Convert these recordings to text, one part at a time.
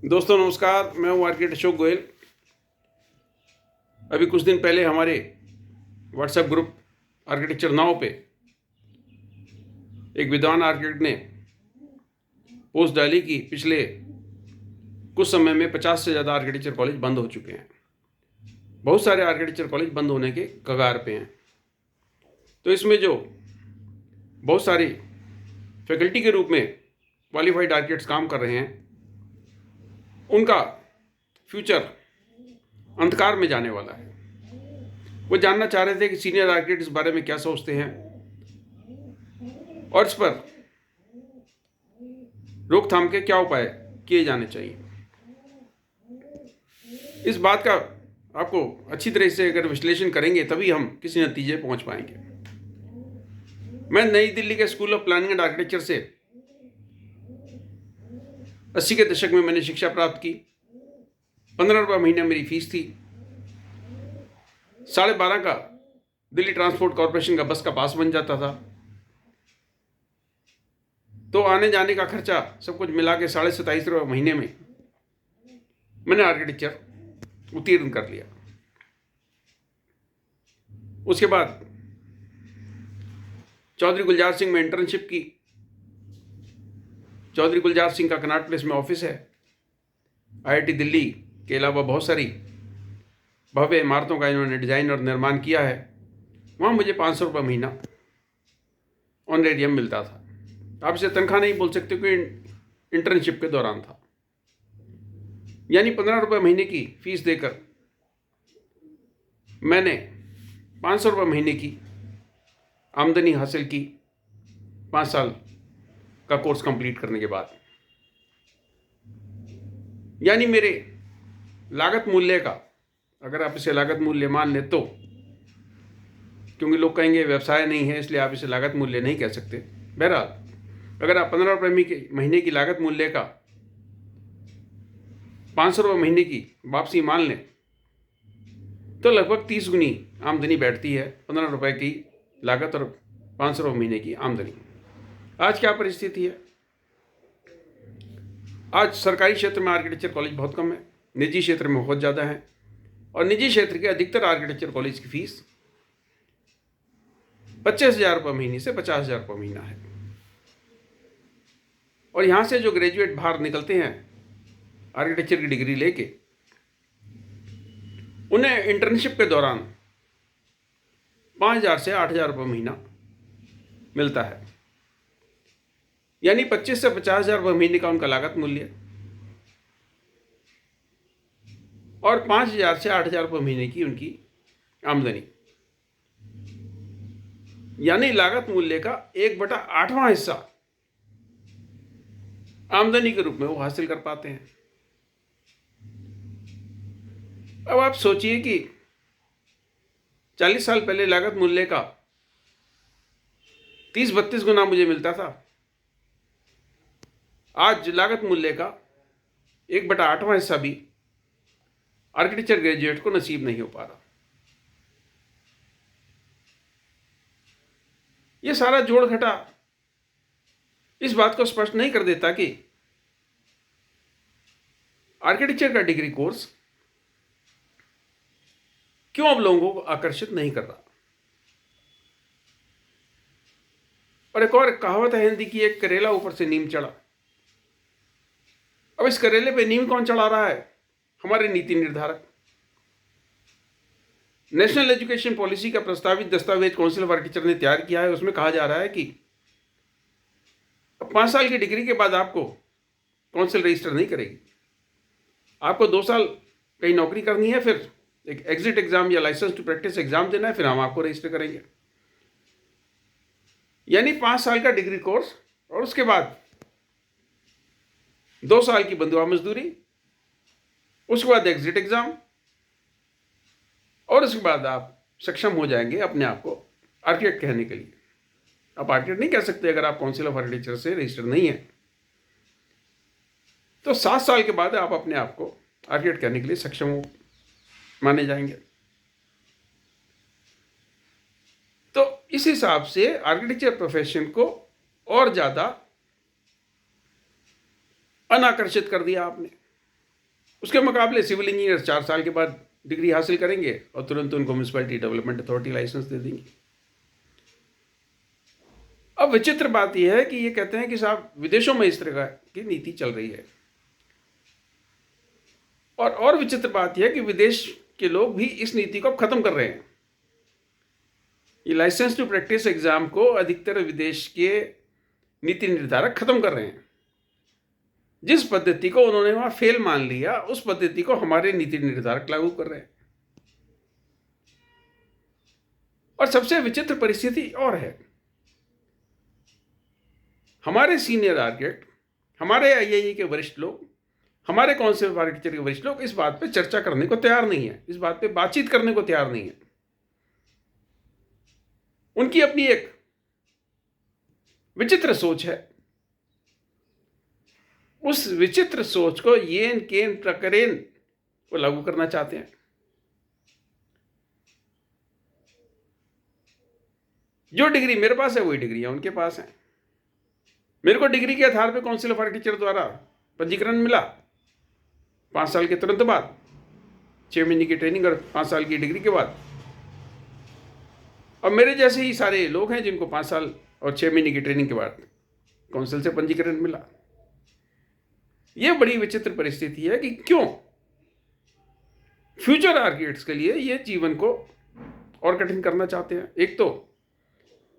दोस्तों नमस्कार, मैं हूँ आर्किटेक्ट अशोक गोयल। अभी कुछ दिन पहले हमारे व्हाट्सएप ग्रुप आर्किटेक्चर नाउ पे एक विद्वान आर्किटेक्ट ने पोस्ट डाली कि पिछले कुछ समय में 50 से ज़्यादा आर्किटेक्चर कॉलेज बंद हो चुके हैं। बहुत सारे आर्किटेक्चर कॉलेज बंद होने के कगार पे हैं। तो इसमें जो बहुत सारी फैकल्टी के रूप में क्वालिफाइड आर्किटेक्ट्स काम कर रहे हैं, उनका फ्यूचर अंधकार में जाने वाला है। वो जानना चाह रहे थे कि सीनियर आर्किटेक्ट इस बारे में क्या सोचते हैं और इस पर रोकथाम के क्या उपाय किए जाने चाहिए। इस बात का आपको अच्छी तरह से अगर विश्लेषण करेंगे तभी हम किसी नतीजे पहुंच पाएंगे। मैं नई दिल्ली के school of planning and architecture से 80 के दशक में मैंने शिक्षा प्राप्त की। 15 रुपये महीने मेरी फीस थी। 12.5 का दिल्ली ट्रांसपोर्ट कॉरपोरेशन का बस का पास बन जाता था। तो आने जाने का खर्चा सब कुछ मिला के 27.5 रुपये महीने में मैंने आर्किटेक्चर उत्तीर्ण कर लिया। उसके बाद चौधरी गुलजार सिंह में इंटर्नशिप की। चौधरी गुलजार सिंह का कनॉट प्लेस में ऑफिस है। आईआईटी दिल्ली के अलावा बहुत सारी भव्य इमारतों का इन्होंने डिज़ाइन और निर्माण किया है। वहाँ मुझे 500 रुपये महीना ऑनरेरियम मिलता था। आप इसे तनख्वाह नहीं बोल सकते क्योंकि इंटर्नशिप के दौरान था। यानी 15 रुपये महीने की फीस देकर मैंने 500 रुपये महीने की आमदनी हासिल की 5 साल का कोर्स कंप्लीट करने के बाद। यानी मेरे लागत मूल्य का, अगर आप इसे लागत मूल्य मान लें तो, क्योंकि लोग कहेंगे व्यवसाय नहीं है इसलिए आप इसे लागत मूल्य नहीं कह सकते। बहरहाल अगर आप 15 रुपये महीने की लागत मूल्य का 500 रुपये महीने की वापसी मान लें तो लगभग 30 गुनी आमदनी बैठती है। 15 रुपये की लागत और 500 रुपये महीने की आमदनी। आज क्या परिस्थिति है? आज सरकारी क्षेत्र में आर्किटेक्चर कॉलेज बहुत कम है, निजी क्षेत्र में बहुत ज़्यादा है। और निजी क्षेत्र के अधिकतर आर्किटेक्चर कॉलेज की फीस 25,000 रुपये महीने से 50,000 रुपये महीना है। और यहाँ से जो ग्रेजुएट बाहर निकलते हैं आर्किटेक्चर की डिग्री लेके, उन्हें इंटर्नशिप के दौरान 5,000 से 8,000 रुपये महीना मिलता है। यानी 25 से 50,000 रुपये महीने का उनका लागत मूल्य और 5,000 से 8,000 रुपये महीने की उनकी आमदनी। यानी लागत मूल्य का 1/8वां हिस्सा आमदनी के रूप में वो हासिल कर पाते हैं। अब आप सोचिए कि 40 साल पहले लागत मूल्य का 30-32 गुना मुझे मिलता था। आज लागत मूल्य का 1/8वां हिस्सा भी आर्किटेक्चर ग्रेजुएट को नसीब नहीं हो पा रहा। यह सारा जोड़ घटा इस बात को स्पष्ट नहीं कर देता कि आर्किटेक्चर का डिग्री कोर्स क्यों अब लोगों को आकर्षित नहीं कर रहा। और एक और कहावत है हिंदी की, एक करेला ऊपर से नीम चढ़ा। अब इस करेले पे नीम कौन चढ़ा रहा है? हमारे नीति निर्धारक। नेशनल एजुकेशन पॉलिसी का प्रस्तावित दस्तावेज काउंसिल ऑफ आर्किटेक्चर ने तैयार किया है। उसमें कहा जा रहा है कि 5 साल की डिग्री के बाद आपको काउंसिल रजिस्टर नहीं करेगी। आपको 2 साल कहीं नौकरी करनी है, फिर एक एग्जिट एग्जाम या लाइसेंस टू प्रैक्टिस एग्जाम देना है, फिर हम आपको रजिस्टर करेंगे। यानी 5 साल का डिग्री कोर्स और उसके बाद 2 साल की बंधुआ मजदूरी, उसके बाद एग्जिट एग्जाम, और उसके बाद आप सक्षम हो जाएंगे अपने आप को आर्किटेक्ट कहने के लिए। आप आर्किटेक्ट नहीं कह सकते अगर आप काउंसिल ऑफ आर्किटेक्चर से रजिस्टर नहीं है। तो 7 साल के बाद आप अपने आप को आर्किटेक्ट कहने के लिए सक्षम हो माने जाएंगे। तो इस हिसाब से आर्किटेक्चर प्रोफेशन को और ज़्यादा अनाकर्षित कर दिया आपने। उसके मुकाबले सिविल इंजीनियर 4 साल के बाद डिग्री हासिल करेंगे और तुरंत उनको म्यूनसिपैलिटी डेवलपमेंट अथॉरिटी लाइसेंस दे देंगे। अब विचित्र बात यह है कि ये कहते हैं कि साहब विदेशों में इस तरह की नीति चल रही है, और विचित्र बात यह है कि विदेश के लोग भी इस नीति को अब खत्म कर रहे हैं। ये लाइसेंस टू प्रैक्टिस एग्जाम को अधिकतर विदेश के नीति निर्धारक खत्म कर रहे हैं। जिस पद्धति को उन्होंने वहां फेल मान लिया, उस पद्धति को हमारे नीति निर्धारक लागू कर रहे हैं। और सबसे विचित्र परिस्थिति और है, हमारे सीनियर आर्किटेक्ट, हमारे आईआईई के वरिष्ठ लोग, हमारे काउंसिल ऑफ आर्किटेक्चर के वरिष्ठ लोग इस बात पे चर्चा करने को तैयार नहीं है, इस बात पे बातचीत करने को तैयार नहीं है। उनकी अपनी एक विचित्र सोच है। उस विचित्र सोच को येन केन प्रकरेन वो लागू करना चाहते हैं। जो डिग्री मेरे पास है वही डिग्रियां उनके पास हैं। मेरे को डिग्री के आधार पर काउंसिल ऑफ आर्किटेक्चर द्वारा पंजीकरण मिला 5 साल के तुरंत बाद, 6 महीने की ट्रेनिंग और 5 साल की डिग्री के बाद। और मेरे जैसे ही सारे लोग हैं जिनको 5 साल और 6 महीने की ट्रेनिंग के बाद काउंसिल से पंजीकरण मिला। यह बड़ी विचित्र परिस्थिति है कि क्यों फ्यूचर आर्किटेक्ट्स के लिए ये जीवन को और कठिन करना चाहते हैं। एक तो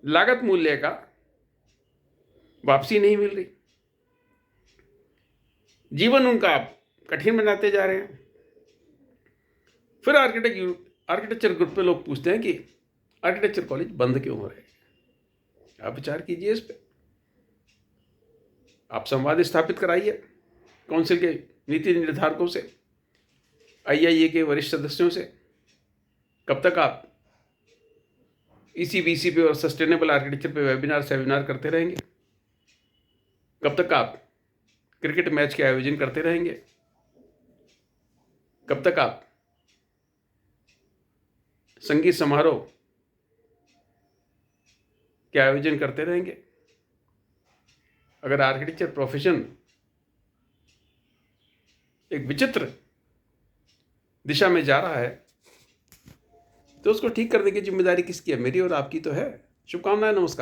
लागत मूल्य का वापसी नहीं मिल रही, जीवन उनका कठिन बनाते जा रहे हैं। फिर आर्किटेक्चर ग्रुप पे लोग पूछते हैं कि आर्किटेक्चर कॉलेज बंद क्यों हो रहे हैं। आप विचार कीजिए इस पे, आप संवाद स्थापित कराइए काउंसिल के नीति निर्धारकों से, आईआईए के वरिष्ठ सदस्यों से। कब तक आप ईसीबीसी पे और सस्टेनेबल आर्किटेक्चर पे वेबिनार सेमिनार करते रहेंगे? कब तक आप क्रिकेट मैच के आयोजन करते रहेंगे? कब तक आप संगीत समारोह के आयोजन करते रहेंगे? अगर आर्किटेक्चर प्रोफेशन एक विचित्र दिशा में जा रहा है तो उसको ठीक करने की जिम्मेदारी किसकी है? मेरी और आपकी तो है। शुभकामनाएं, नमस्कार।